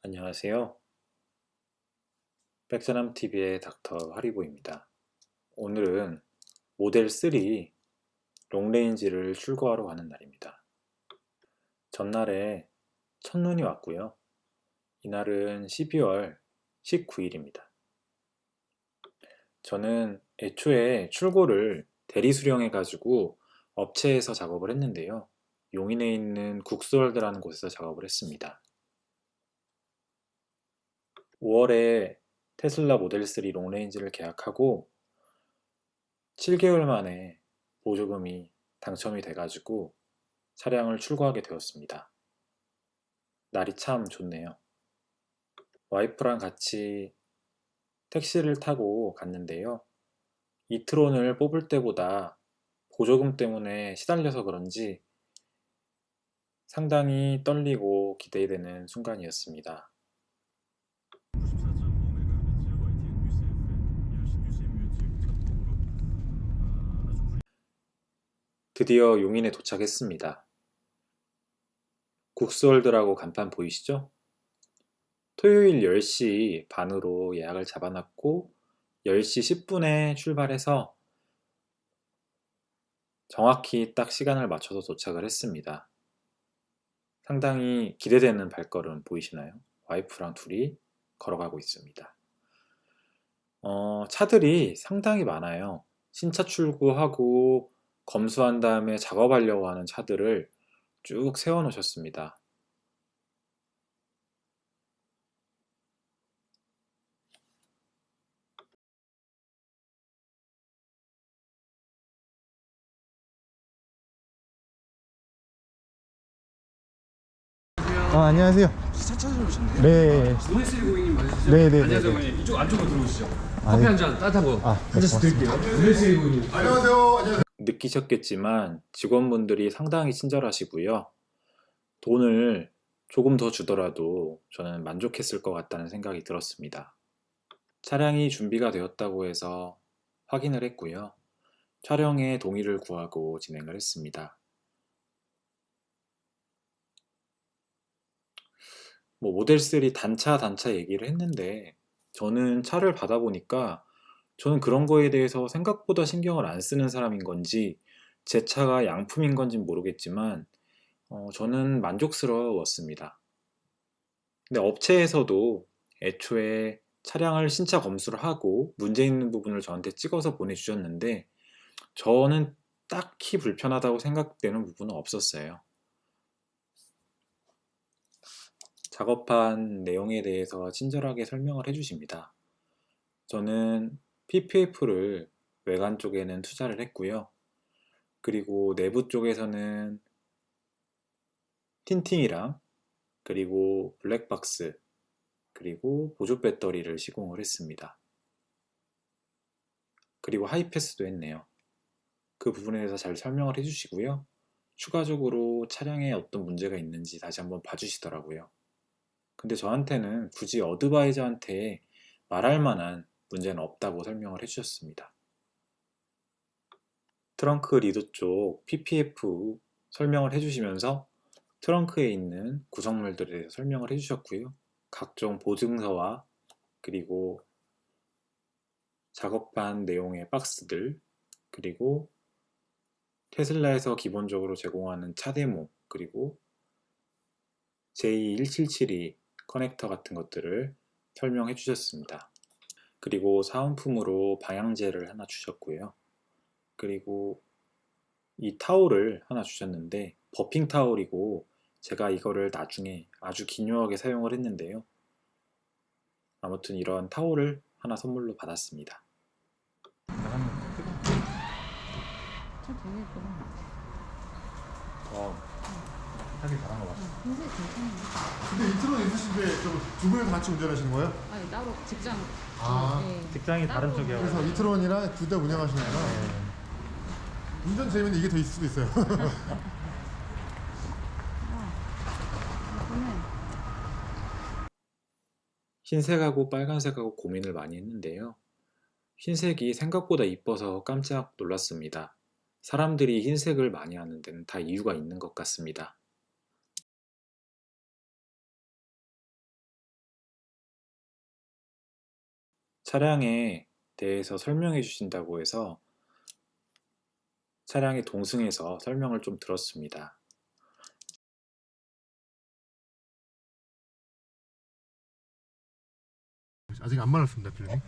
안녕하세요. 백사남TV의 닥터 하리보입니다. 오늘은 모델 3 롱레인지를 출고하러 가는 날입니다. 전날에 첫눈이 왔고요. 이날은 12월 19일입니다. 저는 애초에 출고를 대리 수령해 가지고 업체에서 작업을 했는데요. 용인에 있는 국스월드라는 곳에서 작업을 했습니다. 5월에 테슬라 모델 3 롱레인지를 계약하고 7개월 만에 보조금이 당첨이 돼가지고 차량을 출고하게 되었습니다. 날이 참 좋네요. 와이프랑 같이 택시를 타고 갔는데요. 이트론을 뽑을 때보다 보조금 때문에 시달려서 그런지 상당히 떨리고 기대되는 순간이었습니다. 드디어 용인에 도착했습니다. 국스월드라고 간판 보이시죠? 토요일 10시 반으로 예약을 잡아놨고 10시 10분에 출발해서 정확히 딱 시간을 맞춰서 도착을 했습니다. 상당히 기대되는 발걸음 보이시나요? 와이프랑 둘이 걸어가고 있습니다. 차들이 상당히 많아요. 신차 출고하고 검수한 다음에 작업하려고 하는 차들을 쭉 세워 놓으셨습니다. 안녕하세요. 차 찾아오셨네요. 네. 오네스리 고객님 맞으시죠? 네네네. 안녕하세요 고객님. 이쪽 안쪽으로 들어오시죠. 아, 커피 네. 한 잔 따뜻한 거 한 네, 잔씩 드릴게요. 오네스리 고객님. 느끼셨겠지만 직원분들이 상당히 친절하시고요. 돈을 조금 더 주더라도 저는 만족했을 것 같다는 생각이 들었습니다. 차량이 준비가 되었다고 해서 확인을 했고요. 촬영에 동의를 구하고 진행을 했습니다. 모델 3 단차 얘기를 했는데 저는 차를 받아보니까 저는 그런 거에 대해서 생각보다 신경을 안 쓰는 사람인 건지 제 차가 양품인 건지 모르겠지만 저는 만족스러웠습니다. 근데 업체에서도 애초에 차량을 신차 검수를 하고 문제 있는 부분을 저한테 찍어서 보내주셨는데 저는 딱히 불편하다고 생각되는 부분은 없었어요. 작업한 내용에 대해서 친절하게 설명을 해주십니다. 저는 PPF를 외관 쪽에는 투자를 했고요. 그리고 내부 쪽에서는 틴팅이랑 그리고 블랙박스 그리고 보조 배터리를 시공을 했습니다. 그리고 하이패스도 했네요. 그 부분에 대해서 잘 설명을 해주시고요. 추가적으로 차량에 어떤 문제가 있는지 다시 한번 봐주시더라고요. 근데 저한테는 굳이 어드바이저한테 말할 만한 문제는 없다고 설명을 해주셨습니다. 트렁크 리드 쪽 PPF 설명을 해주시면서 트렁크에 있는 구성물들에 대해서 설명을 해주셨고요. 각종 보증서와 그리고 작업한 내용의 박스들 그리고 테슬라에서 기본적으로 제공하는 차 데모 그리고 J1772 커넥터 같은 것들을 설명해 주셨습니다. 그리고 사은품으로 방향제를 하나 주셨고요. 그리고 이 타올을 하나 주셨는데 버핑 타올이고 제가 이거를 나중에 아주 기묘하게 사용을 했는데요. 아무튼 이런 타올을 하나 선물로 받았습니다. 차 되게 예쁘다. 하길 잘한 것 같아요. 굉장히 괜찮은데. 근데 이트론 있으신데 두 분이서 같이 운전하시는 거예요? 아니 따로 직장. 아, 예. 직장이 다른 따로 쪽이어서. 그래서 이트론이랑 둘 다 운영하시는구나. 운전 재미는 이게 더 있을 수도 있어요. 예쁘네. 흰색하고 빨간색하고 고민을 많이 했는데요. 흰색이 생각보다 이뻐서 깜짝 놀랐습니다. 사람들이 흰색을 많이 하는 데는 다 이유가 있는 것 같습니다. 차량에 대해서 설명해 주신다고 해서 차량에 동승해서 설명을 좀 들었습니다. 아직 안 말랐습니다, 필름이.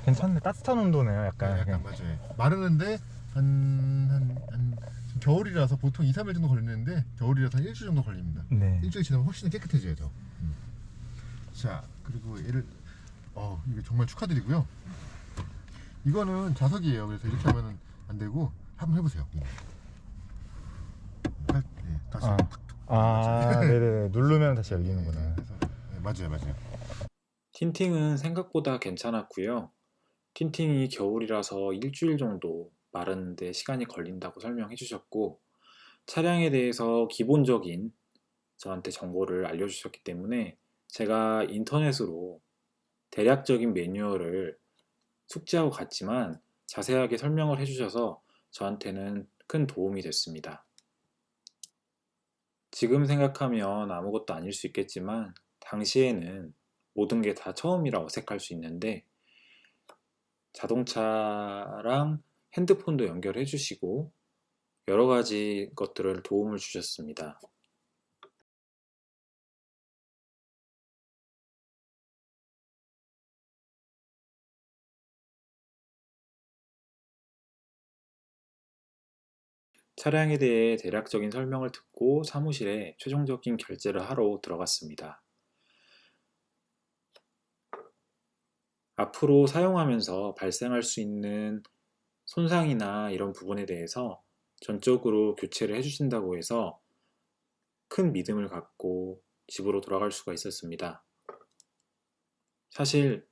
괜찮네. 따뜻한 온도네요. 약간. 약간 맞아요. 마르는데 지금 겨울이라서 보통 2, 3일 정도 걸리는데 겨울이라서 한 일주일 정도 걸립니다. 네. 일주일 지나면 훨씬 깨끗해져요. 더. 자, 그리고 얘를 이게 정말 축하드리고요. 이거는 자석이에요. 그래서 이렇게 하면은 안 되고 한번 해보세요. 다시 네네네. 누르면 다시 열리는구나. 그래서 맞아요. 틴팅은 생각보다 괜찮았고요. 틴팅이 겨울이라서 일주일 정도 마르는데 시간이 걸린다고 설명해 주셨고, 차량에 대해서 기본적인 저한테 정보를 알려주셨기 때문에 제가 인터넷으로 대략적인 매뉴얼을 숙지하고 갔지만 자세하게 설명을 해주셔서 저한테는 큰 도움이 됐습니다. 지금 생각하면 아무것도 아닐 수 있겠지만 당시에는 모든 게 다 처음이라 어색할 수 있는데 자동차랑 핸드폰도 연결해 주시고 여러 가지 것들을 도움을 주셨습니다. 차량에 대해 대략적인 설명을 듣고 사무실에 최종적인 결제를 하러 들어갔습니다. 앞으로 사용하면서 발생할 수 있는 손상이나 이런 부분에 대해서 전적으로 교체를 해주신다고 해서 큰 믿음을 갖고 집으로 돌아갈 수가 있었습니다. 사실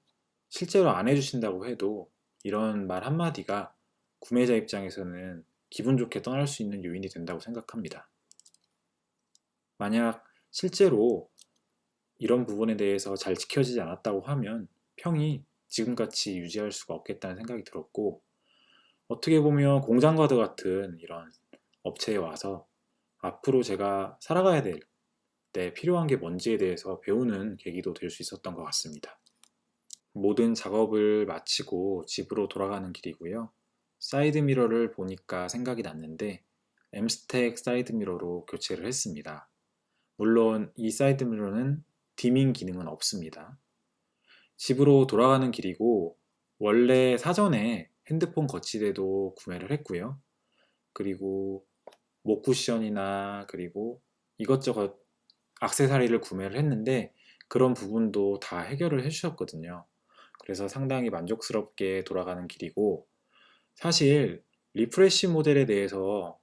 실제로 안 해주신다고 해도 이런 말 한마디가 구매자 입장에서는 기분 좋게 떠날 수 있는 요인이 된다고 생각합니다. 만약 실제로 이런 부분에 대해서 잘 지켜지지 않았다고 하면 평이 지금같이 유지할 수가 없겠다는 생각이 들었고, 어떻게 보면 공장과도 같은 이런 업체에 와서 앞으로 제가 살아가야 될 때 필요한 게 뭔지에 대해서 배우는 계기도 될 수 있었던 것 같습니다. 모든 작업을 마치고 집으로 돌아가는 길이고요. 사이드미러를 보니까 생각이 났는데 M스택 사이드미러로 교체를 했습니다. 물론 이 사이드미러는 디밍 기능은 없습니다. 집으로 돌아가는 길이고 원래 사전에 핸드폰 거치대도 구매를 했고요. 그리고 목 쿠션이나 그리고 이것저것 액세서리를 구매를 했는데 그런 부분도 다 해결을 해주셨거든요. 그래서 상당히 만족스럽게 돌아가는 길이고, 사실 리프레시 모델에 대해서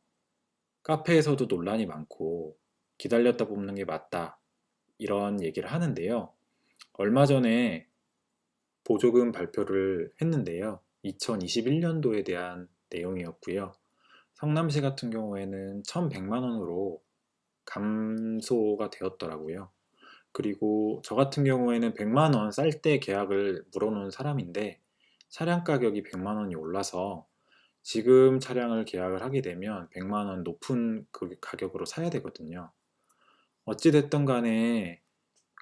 카페에서도 논란이 많고 기다렸다 뽑는 게 맞다 이런 얘기를 하는데요. 얼마 전에 보조금 발표를 했는데요. 2021년도에 대한 내용이었고요. 성남시 같은 경우에는 1,100만 원으로 감소가 되었더라고요. 그리고 저 같은 경우에는 100만 원 쌀 때 계약을 물어놓은 사람인데 차량 가격이 100만 원이 올라서 지금 차량을 계약을 하게 되면 100만 원 높은 그 가격으로 사야 되거든요. 어찌됐든 간에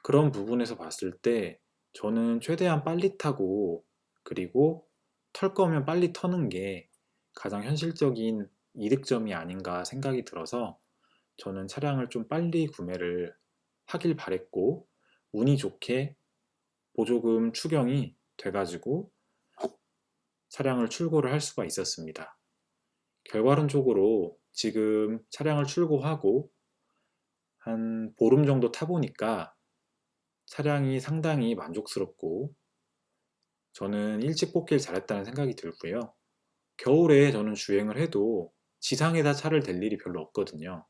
그런 부분에서 봤을 때 저는 최대한 빨리 타고 그리고 털 거면 빨리 터는 게 가장 현실적인 이득점이 아닌가 생각이 들어서 저는 차량을 좀 빨리 구매를 하길 바랬고, 운이 좋게 보조금 추경이 돼가지고 차량을 출고를 할 수가 있었습니다. 결과론적으로 지금 차량을 출고하고 한 보름 정도 타보니까 차량이 상당히 만족스럽고 저는 일찍 뽑길 잘했다는 생각이 들고요. 겨울에 저는 주행을 해도 지상에다 차를 댈 일이 별로 없거든요.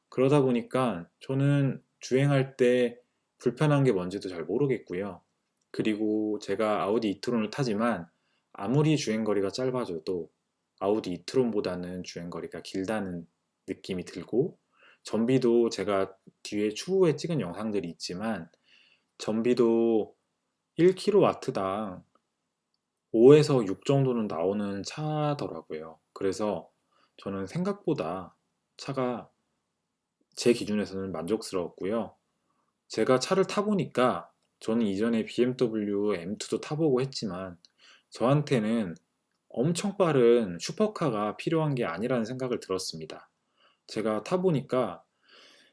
그러다 보니까 저는 주행할 때 불편한 게 뭔지도 잘 모르겠고요. 그리고 제가 아우디 이트론을 타지만 아무리 주행거리가 짧아져도 아우디 이트론보다는 주행거리가 길다는 느낌이 들고, 전비도 제가 뒤에 추후에 찍은 영상들이 있지만 전비도 1kW당 5에서 6 정도는 나오는 차더라고요. 그래서 저는 생각보다 차가 제 기준에서는 만족스러웠고요. 제가 차를 타보니까 저는 이전에 BMW M2도 타보고 했지만 저한테는 엄청 빠른 슈퍼카가 필요한 게 아니라는 생각을 들었습니다. 제가 타보니까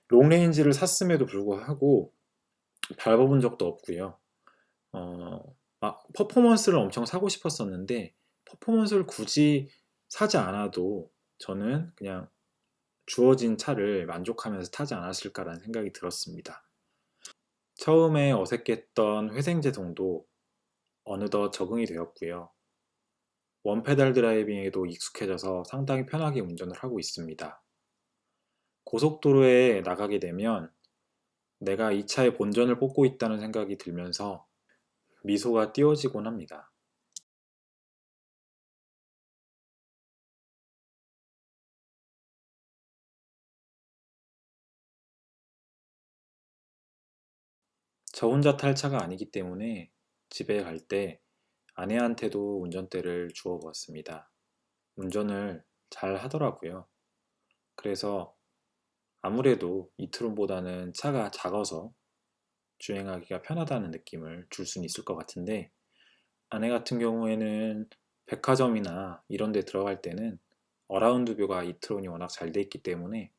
롱레인지를 샀음에도 불구하고 밟아본 적도 없고요. 퍼포먼스를 엄청 사고 싶었었는데 퍼포먼스를 굳이 사지 않아도 저는 그냥 주어진 차를 만족하면서 타지 않았을까라는 생각이 들었습니다. 처음에 어색했던 회생제동도 어느덧 적응이 되었고요. 원페달 드라이빙에도 익숙해져서 상당히 편하게 운전을 하고 있습니다. 고속도로에 나가게 되면 내가 이 차의 본전을 뽑고 있다는 생각이 들면서 미소가 띄어지곤 합니다. 저 혼자 탈 차가 아니기 때문에 집에 갈 때 아내한테도 운전대를 주워 보았습니다. 운전을 잘 하더라고요. 그래서 아무래도 이트론보다는 차가 작아서 주행하기가 편하다는 느낌을 줄 수는 있을 것 같은데 아내 같은 경우에는 백화점이나 이런 데 들어갈 때는 어라운드 뷰가 이트론이 워낙 잘 돼 있기 때문에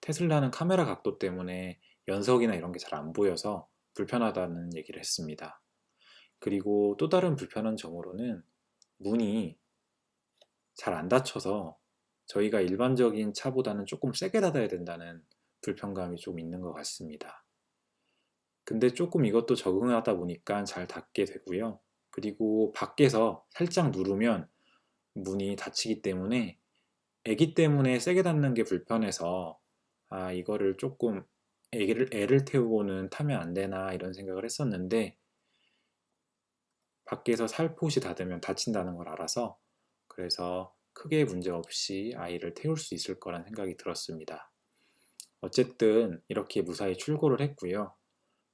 테슬라는 카메라 각도 때문에 연석이나 이런 게 잘 안 보여서 불편하다는 얘기를 했습니다. 그리고 또 다른 불편한 점으로는 문이 잘 안 닫혀서 저희가 일반적인 차보다는 조금 세게 닫아야 된다는 불편감이 좀 있는 것 같습니다. 근데 조금 이것도 적응하다 보니까 잘 닫게 되고요. 그리고 밖에서 살짝 누르면 문이 닫히기 때문에 애기 때문에 세게 닫는 게 불편해서 이거를 조금 애를 태우고는 타면 안 되나 이런 생각을 했었는데 밖에서 살포시 닫으면 다친다는 걸 알아서 그래서 크게 문제 없이 아이를 태울 수 있을 거란 생각이 들었습니다. 어쨌든 이렇게 무사히 출고를 했고요.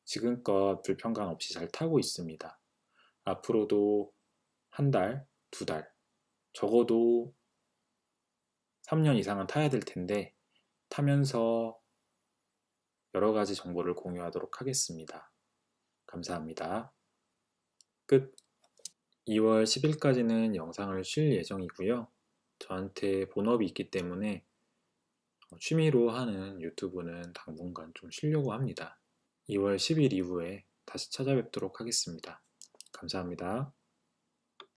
지금껏 불편감 없이 잘 타고 있습니다. 앞으로도 한 달, 두 달, 적어도 3년 이상은 타야 될 텐데 타면서 여러 가지 정보를 공유하도록 하겠습니다. 감사합니다. 끝. 2월 10일까지는 영상을 쉴 예정이고요. 저한테 본업이 있기 때문에 취미로 하는 유튜브는 당분간 좀 쉬려고 합니다. 2월 10일 이후에 다시 찾아뵙도록 하겠습니다. 감사합니다.